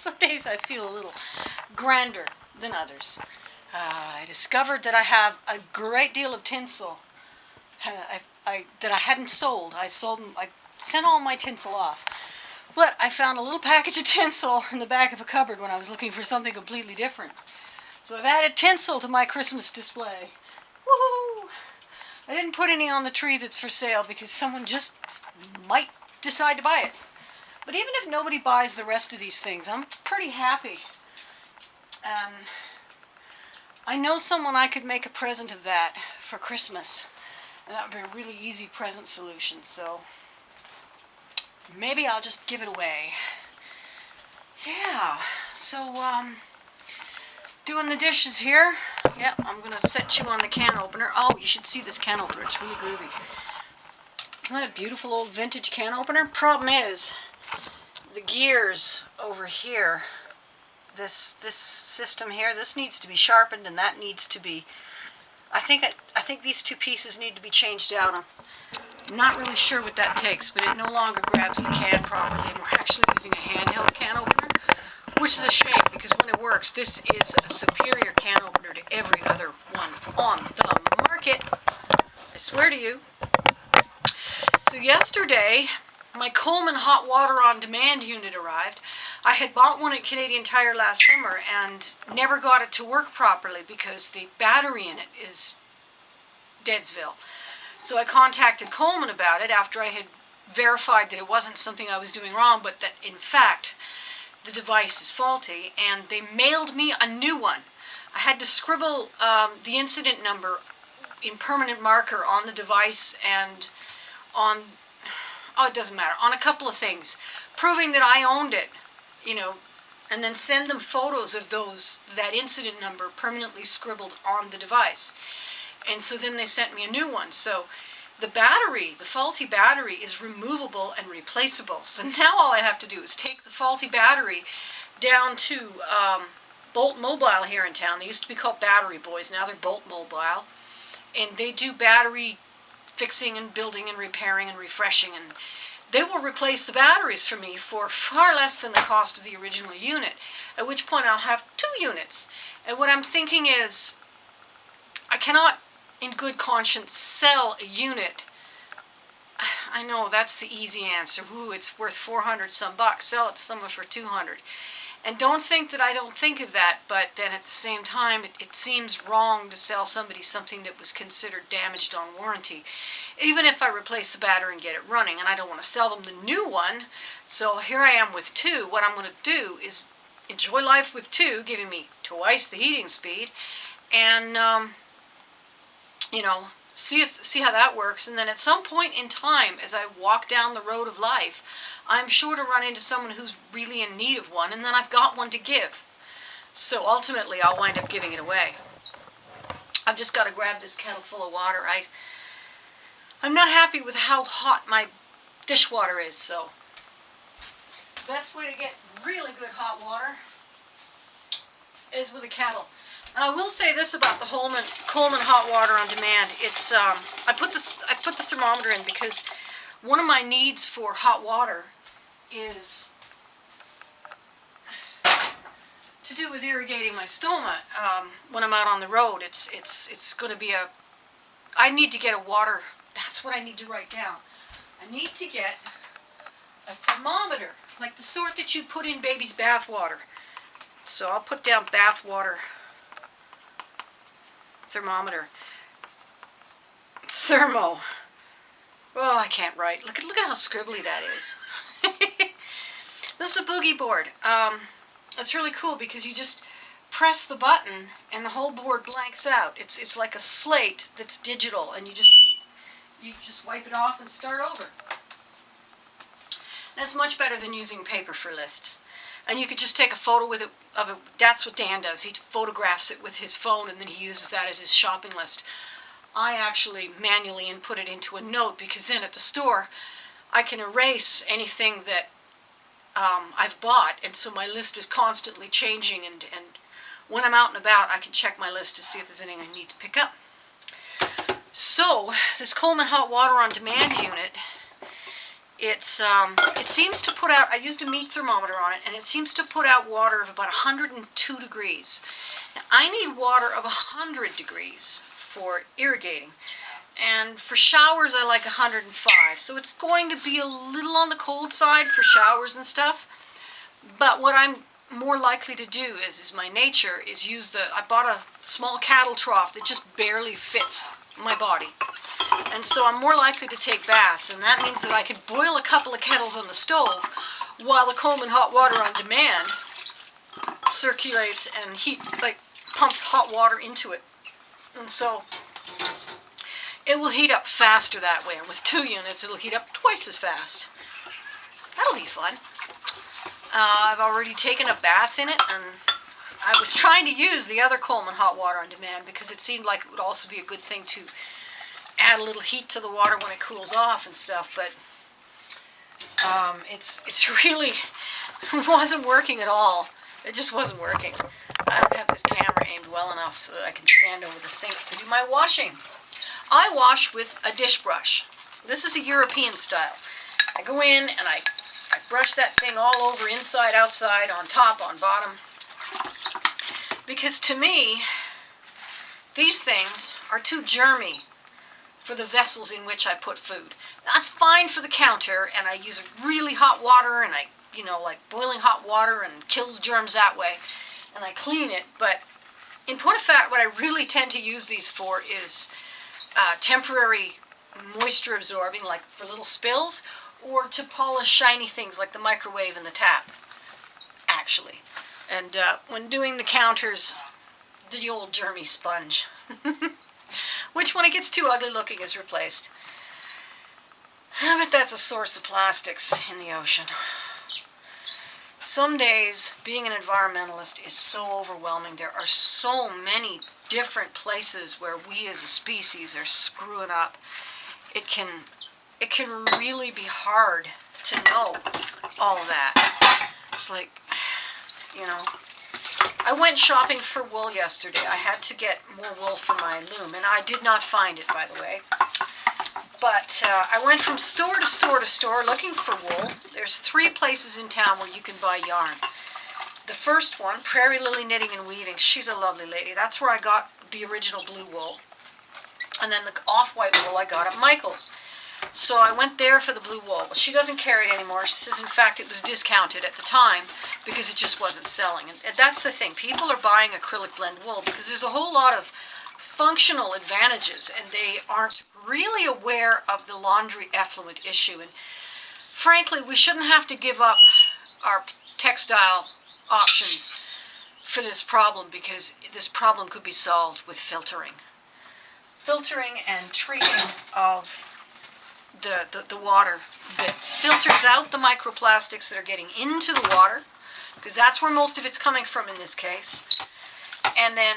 Some days I feel a little grander than others. I discovered that I have a great deal of tinsel that I hadn't sold. I sent all my tinsel off. But I found a little package of tinsel in the back of a cupboard when I was looking for something completely different. So I've added tinsel to my Christmas display. Woohoo! I didn't put any on the tree that's for sale because someone just might decide to buy it. But even if nobody buys the rest of these things, I'm pretty happy. I know someone I could make a present of that for Christmas. And that would be a really easy present solution, so maybe I'll just give it away. Yeah, so doing the dishes here. Yep, I'm going to set you on the can opener. Oh, you should see this can opener. It's really groovy. Isn't that a beautiful old vintage can opener? Problem is, the gears over here, this system here, this needs to be sharpened and that needs to be, I think these two pieces need to be changed out. I'm not really sure what that takes, but it no longer grabs the can properly, and we're actually using a handheld can opener, which is a shame because when it works, this is a superior can opener to every other one on the market. I swear to you. So yesterday, my Coleman hot water on demand unit arrived. I had bought one at Canadian Tire last summer and never got it to work properly because the battery in it is Deadsville. So I contacted Coleman about it after I had verified that it wasn't something I was doing wrong, but that in fact the device is faulty, and they mailed me a new one. I had to scribble the incident number in permanent marker on the device and on, oh, it doesn't matter, on a couple of things, proving that I owned it, you know, and then send them photos of that incident number permanently scribbled on the device. And so then they sent me a new one. So the battery, the faulty battery, is removable and replaceable. So now all I have to do is take the faulty battery down to Bolt Mobile here in town. They used to be called Battery Boys. Now they're Bolt Mobile. And they do battery fixing and building and repairing and refreshing. And they will replace the batteries for me for far less than the cost of the original unit. At which point I'll have 2 units. And what I'm thinking is, I cannot in good conscience sell a unit. I know that's the easy answer. Ooh, it's worth 400 some bucks. Sell it to someone for 200. And don't think that I don't think of that, but then at the same time, it seems wrong to sell somebody something that was considered damaged on warranty, even if I replace the battery and get it running, and I don't want to sell them the new one. So here I am with 2. What I'm going to do is enjoy life with 2, giving me twice the heating speed, and you know, see how that works. And then at some point in time, as I walk down the road of life, I'm sure to run into someone who's really in need of one, and then I've got one to give. So ultimately, I'll wind up giving it away. I've just got to grab this kettle full of water. I'm not happy with how hot my dishwater is, so the best way to get really good hot water is with a kettle. And I will say this about the Coleman hot water on demand. It's I put the thermometer in because one of my needs for hot water is to do with irrigating my stoma. When I'm out on the road, it's going to be I need to get a water. That's what I need to write down. I need to get a thermometer, like the sort that you put in baby's bath water. So I'll put down bath water thermometer. Thermo. Oh, I can't write. Look at how scribbly that is. This is a boogie board. It's really cool because you just press the button and the whole board blanks out. It's like a slate that's digital, and you just wipe it off and start over. That's much better than using paper for lists. And you could just take a photo of it. That's what Dan does. He photographs it with his phone, and then he uses that as his shopping list. I actually manually input it into a note, because then at the store, I can erase anything that I've bought, and so my list is constantly changing, and when I'm out and about, I can check my list to see if there's anything I need to pick up. So, this Coleman hot water on demand unit it seems to put out, I used a meat thermometer on it, and it seems to put out water of about 102 degrees. Now, I need water of 100 degrees for irrigating. And for showers, I like 105. So it's going to be a little on the cold side for showers and stuff. But what I'm more likely to do is my nature, is use I bought a small cattle trough that just barely fits my body. And so I'm more likely to take baths, and that means that I could boil a couple of kettles on the stove while the Coleman hot water on demand circulates and pumps hot water into it. And so it will heat up faster that way. And with 2 units, it'll heat up twice as fast. That'll be fun. I've already taken a bath in it, and I was trying to use the other Coleman hot water on demand because it seemed like it would also be a good thing to add a little heat to the water when it cools off and stuff, but it's really wasn't working at all. It just wasn't working. I don't have this camera aimed well enough so that I can stand over the sink to do my washing. I wash with a dish brush. This is a European style. I go in and I brush that thing all over, inside, outside, on top, on bottom. Because to me, these things are too germy for the vessels in which I put food. That's fine for the counter, and I use really hot water, and I, like boiling hot water and kills germs that way, and I clean it. But in point of fact, what I really tend to use these for is temporary moisture absorbing, like for little spills, or to polish shiny things like the microwave and the tap, actually. And when doing the counters, the old germy sponge, which when it gets too ugly looking is replaced. But that's a source of plastics in the ocean. Some days, being an environmentalist is so overwhelming. There are so many different places where we as a species are screwing up. It can really be hard to know all of that. It's like, I went shopping for wool yesterday. I had to get more wool for my loom, and I did not find it, by the way. But I went from store to store to store looking for wool. There's 3 places in town where you can buy yarn. The first one, Prairie Lily Knitting and Weaving, she's a lovely lady. That's where I got the original blue wool. And then the off-white wool I got at Michael's. So I went there for the blue wool. Well, she doesn't carry it anymore. She says, in fact, it was discounted at the time because it just wasn't selling. And that's the thing. People are buying acrylic blend wool because there's a whole lot of functional advantages, and they aren't really aware of the laundry effluent issue. And frankly, we shouldn't have to give up our textile options for this problem, because this problem could be solved with filtering. Filtering and treating of the water that filters out the microplastics that are getting into the water, because that's where most of it's coming from in this case, and then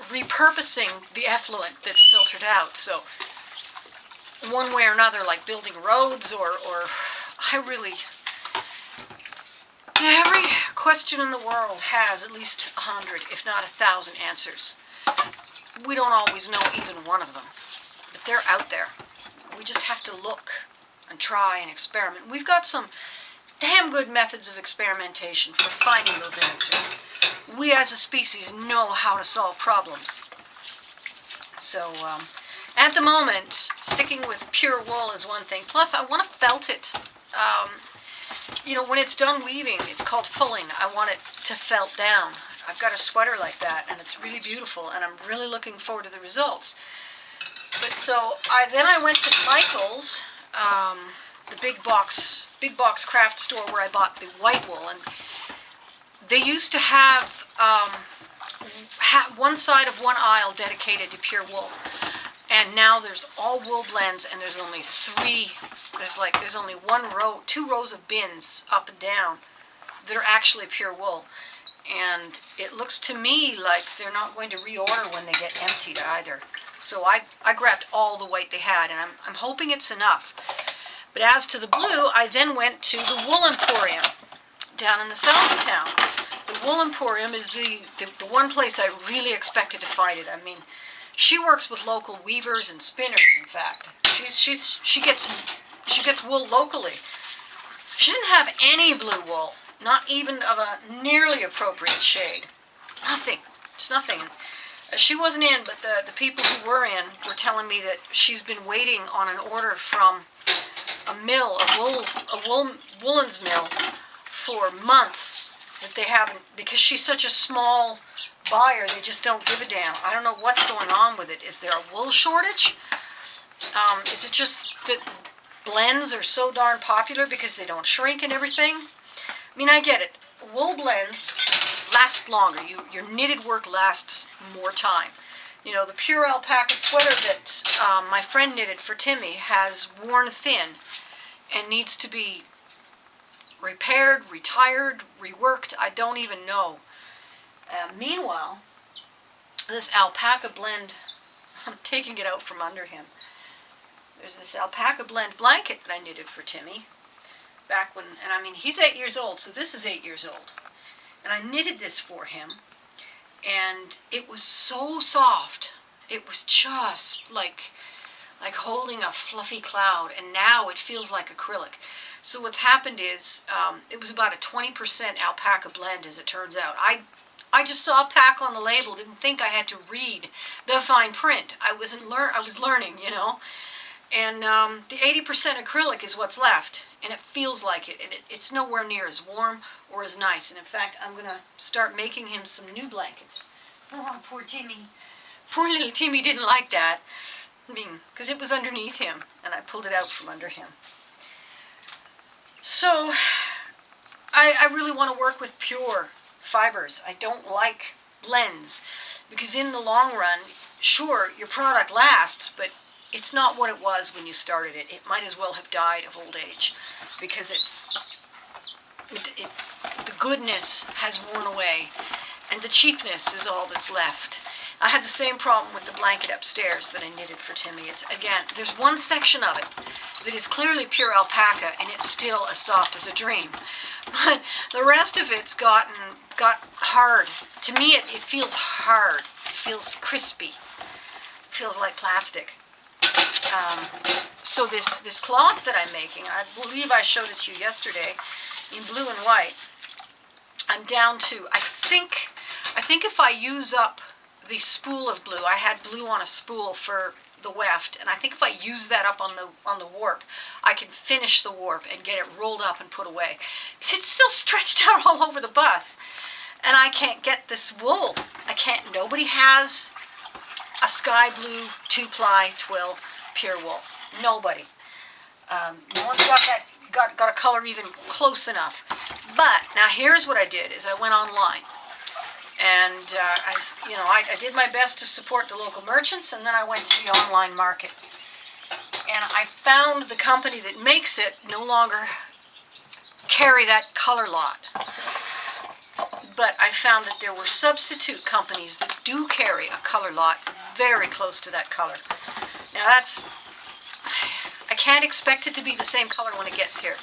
repurposing the effluent that's filtered out. So one way or another, like building roads or every question in the world has at least 100, if not 1,000 answers. We don't always know even one of them, but they're out there. We just have to look and try and experiment. We've got some damn good methods of experimentation for finding those answers. We as a species know how to solve problems. So at the moment, sticking with pure wool is one thing. Plus, I want to felt it. When it's done weaving, it's called fulling. I want it to felt down. I've got a sweater like that, and it's really beautiful, and I'm really looking forward to the results. But so I went to Michael's, the big box craft store where I bought the white wool, and they used to have one side of one aisle dedicated to pure wool, and now there's all wool blends, and there's only 3. There's only 2 rows of bins up and down that are actually pure wool, and it looks to me like they're not going to reorder when they get emptied either. So I grabbed all the white they had, and I'm hoping it's enough. But as to the blue, I then went to the Wool Emporium down in the south of town. The Wool Emporium is the one place I really expected to find it. I mean, she works with local weavers and spinners, in fact. She gets She gets wool locally. She didn't have any blue wool, not even of a nearly appropriate shade. Nothing. It's nothing. She wasn't in, but the people who were in were telling me that she's been waiting on an order from a mill, woolens mill, for months that they haven't, because she's such a small buyer, they just don't give a damn. I don't know what's going on with it. Is there a wool shortage? Is it just that blends are so darn popular because they don't shrink and everything? I mean, I get it. Wool blends last longer. Your knitted work lasts more time. You know, the pure alpaca sweater that my friend knitted for Timmy has worn thin and needs to be repaired, retired, reworked. I don't even know. Meanwhile, this alpaca blend, I'm taking it out from under him. There's this alpaca blend blanket that I knitted for Timmy back when, and I mean, he's 8 years old, so this is 8 years old. And I knitted this for him, and it was so soft. It was just like holding a fluffy cloud, and now it feels like acrylic. So what's happened is, it was about a 20% alpaca blend, as it turns out. I just saw pack on the label, didn't think I had to read the fine print. I was learning, you know. And the 80% acrylic is what's left, and it feels like it. And it's nowhere near as warm or as nice. And in fact, I'm going to start making him some new blankets. Oh, poor Timmy. Poor little Timmy didn't like that. I mean, because it was underneath him, and I pulled it out from under him. So, I really want to work with pure fibers. I don't like blends, because in the long run, sure, your product lasts, but it's not what it was when you started it. It might as well have died of old age, because the goodness has worn away, and the cheapness is all that's left. I had the same problem with the blanket upstairs that I knitted for Timmy. It's, again, there's one section of it that is clearly pure alpaca, and it's still as soft as a dream. But the rest of it's got hard. To me, it feels hard. It feels crispy. It feels like plastic. So this cloth that I'm making, I believe I showed it to you yesterday, in blue and white. I'm down to, I think if I use up the spool of blue, I had blue on a spool for the weft, and I think if I use that up on the warp, I can finish the warp and get it rolled up and put away. Because it's still stretched out all over the bus, and I can't get this wool. I can't. Nobody has a sky blue 2-ply twill pure wool. Nobody. No one's got a color even close enough. But now here's what I did: is I went online, and I did my best to support the local merchants, and then I went to the online market, and I found the company that makes it no longer carry that color lot. But I found that there were substitute companies that do carry a color lot very close to that color. Now I can't expect it to be the same color when it gets here.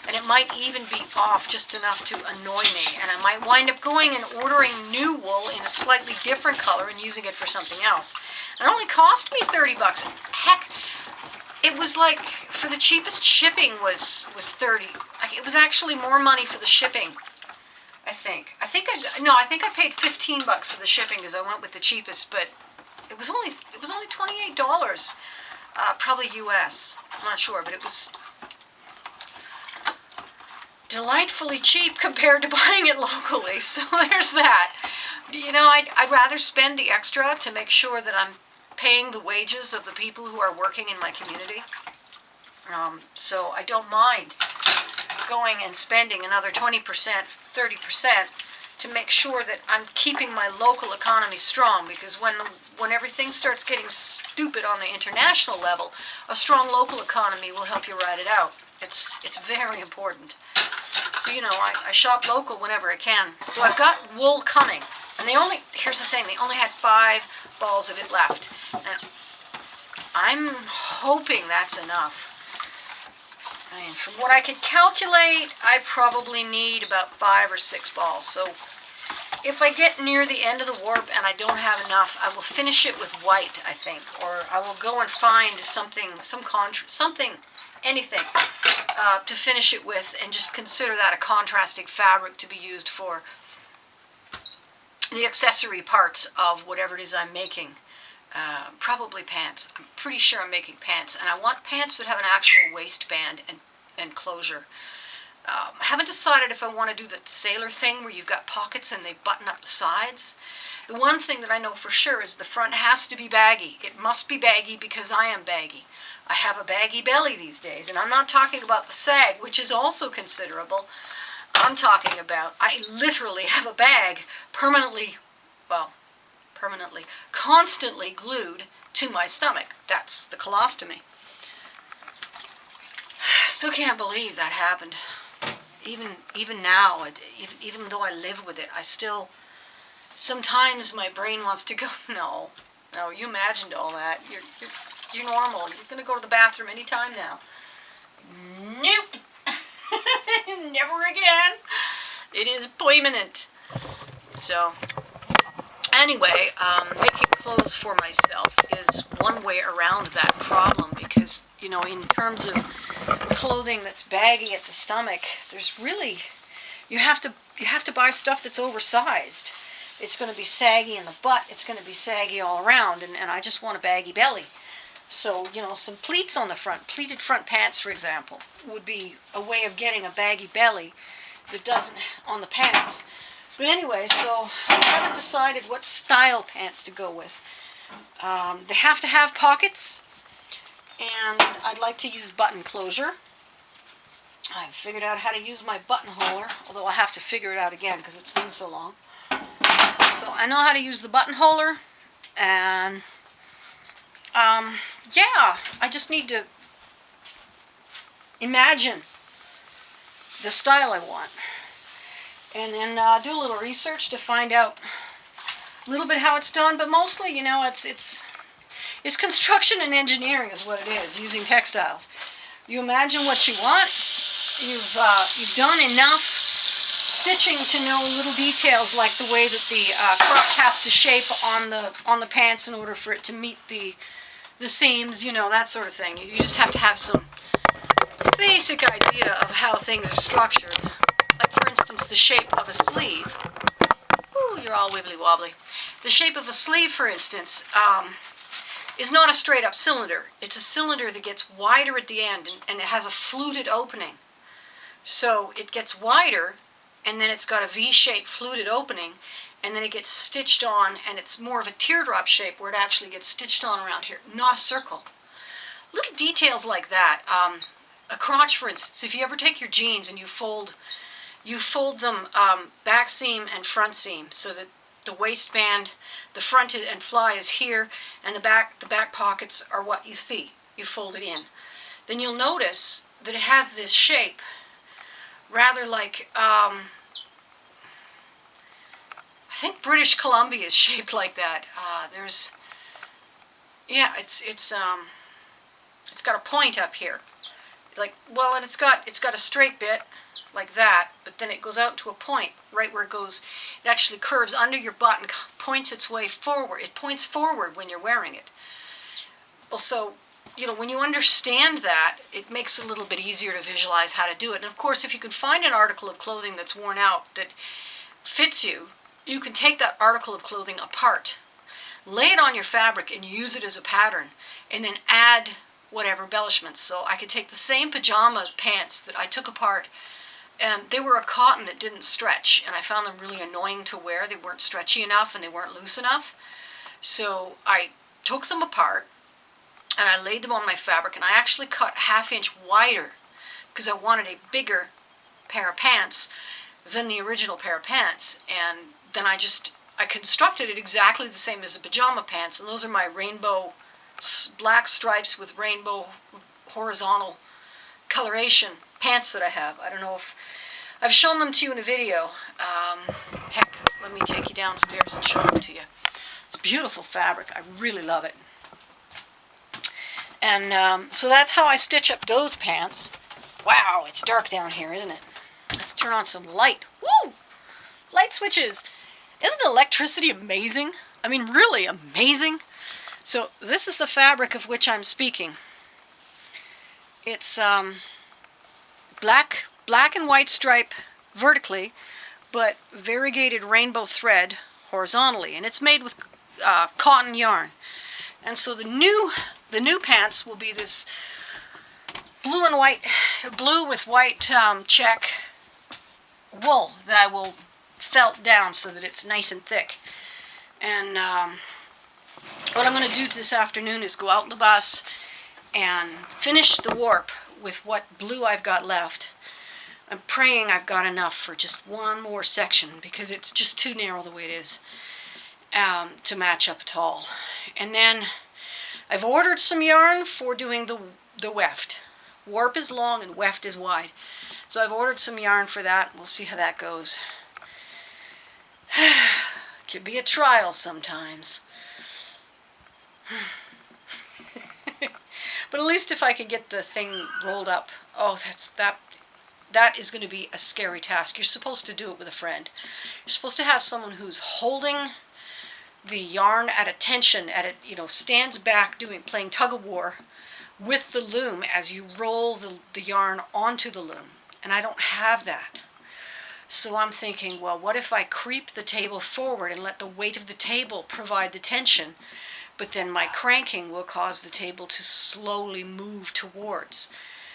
And it might even be off just enough to annoy me. And I might wind up going and ordering new wool in a slightly different color and using it for something else. It only cost me $30. Heck, it was like, for the cheapest shipping was $30. It was actually more money for the shipping, I think. I think I paid $15 for the shipping because I went with the cheapest, but it was only $28, probably US. I'm not sure, but it was delightfully cheap compared to buying it locally. So there's that. You know, I'd rather spend the extra to make sure that I'm paying the wages of the people who are working in my community. So I don't mind going and spending another 20%, 30% to make sure that I'm keeping my local economy strong, because when everything starts getting stupid on the international level, a strong local economy will help you ride it out. It's very important. So, you know, I shop local whenever I can. So I've got wool coming, and here's the thing, they only had 5 balls of it left. And I'm hoping that's enough. I mean, from what I could calculate, I probably need about 5 or 6 balls. So if I get near the end of the warp and I don't have enough, I will finish it with white, I think. Or I will go and find something anything to finish it with, and just consider that a contrasting fabric to be used for the accessory parts of whatever it is I'm making. Probably pants. I'm pretty sure I'm making pants, and I want pants that have an actual waistband and closure. I haven't decided if I want to do the sailor thing where you've got pockets and they button up the sides. The one thing that I know for sure is the front has to be baggy. It must be baggy because I am baggy. I have a baggy belly these days, and I'm not talking about the sag, which is also considerable. I'm talking about I literally have a bag constantly glued to my stomach. That's the colostomy. Still can't believe that happened. Even now, even though I live with it, I still, sometimes my brain wants to go, no, you imagined all that. You're normal. You're going to go to the bathroom anytime now. Nope. Never again. It is permanent. So, anyway, making clothes for myself is one way around that problem, because, in terms of clothing that's baggy at the stomach, there's really, you have to buy stuff that's oversized. It's going to be saggy in the butt. It's going to be saggy all around, and I just want a baggy belly. So, some pleats on the front, pleated front pants, for example, would be a way of getting a baggy belly that doesn't on the pants. But anyway, so I haven't decided what style pants to go with. They have to have pockets, and I'd like to use button closure. I've figured out how to use my buttonholer, although I have to figure it out again because it's been so long. So I know how to use the buttonholer, and yeah, I just need to imagine the style I want, and then do a little research to find out a little bit how it's done. But mostly, it's construction and engineering is what it is, using textiles. You imagine what you want. You've done enough stitching to know little details, like the way that the crotch has to shape on the pants in order for it to meet the seams, that sort of thing. You just have to have some basic idea of how things are structured. Like, for instance, the shape of a sleeve. Ooh, you're all wibbly wobbly. The shape of a sleeve, for instance, is not a straight up cylinder. It's a cylinder that gets wider at the end, and it has a fluted opening. So it gets wider, and then it's got a V-shaped fluted opening, and then it gets stitched on, and it's more of a teardrop shape where it actually gets stitched on around here, not a circle. Little details like that. A crotch, for instance, if you ever take your jeans and you fold them back seam and front seam, so that the waistband, the front and fly is here, and the back pockets are what you see. You fold it in. Then you'll notice that it has this shape, rather like, I think British Columbia is shaped like that. It's got a point up here, and it's got a straight bit like that, but then it goes out to a point right where it actually curves under your butt and points its way forward. It points forward when you're wearing it. Well, so, when you understand that, it makes it a little bit easier to visualize how to do it. And of course, if you can find an article of clothing that's worn out that fits you, you can take that article of clothing apart, lay it on your fabric, and use it as a pattern, and then add whatever embellishments. So I could take the same pajama pants that I took apart, and they were a cotton that didn't stretch, and I found them really annoying to wear. They weren't stretchy enough, and they weren't loose enough. So I took them apart, and I laid them on my fabric, and I actually cut ½ inch wider because I wanted a bigger pair of pants than the original pair of pants. And then I constructed it exactly the same as the pajama pants, and those are my rainbow black stripes with rainbow horizontal coloration pants that I have. I don't know if I've shown them to you in a video. Heck, let me take you downstairs and show them to you. It's beautiful fabric. I really love it. And so that's how I stitch up those pants. Wow, it's dark down here, isn't it? Let's turn on some light. Woo! Light switches. Isn't electricity amazing? I mean, really amazing. So this is the fabric of which I'm speaking. It's black and white stripe vertically, but variegated rainbow thread horizontally, and it's made with cotton yarn. And so the new pants will be this blue with white check wool that I will felt down so that it's nice and thick. And what I'm going to do this afternoon is go out in the bus and finish the warp with what blue I've got left. I'm praying I've got enough for just one more section because it's just too narrow the way it is to match up at all. And then I've ordered some yarn for doing the weft. Warp is long and weft is wide. So I've ordered some yarn for that. We'll see how that goes. Could be a trial sometimes. But at least if I could get the thing rolled up, that is going to be a scary task. You're supposed to do it with a friend. You're supposed to have someone who's holding the yarn at a tension, stands back playing tug of war with the loom as you roll the yarn onto the loom. And I don't have that. So I'm thinking, well, what if I creep the table forward and let the weight of the table provide the tension, but then my cranking will cause the table to slowly move towards.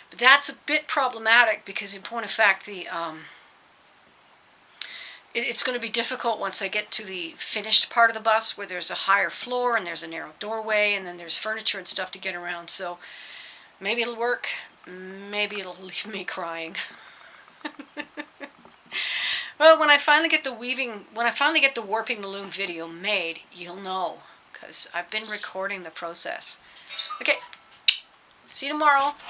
But that's a bit problematic because, in point of fact, it's going to be difficult once I get to the finished part of the bus where there's a higher floor and there's a narrow doorway and then there's furniture and stuff to get around. So maybe it'll work, maybe it'll leave me crying. Well, when I finally get the warping the loom video made, you'll know, because I've been recording the process. Okay, see you tomorrow.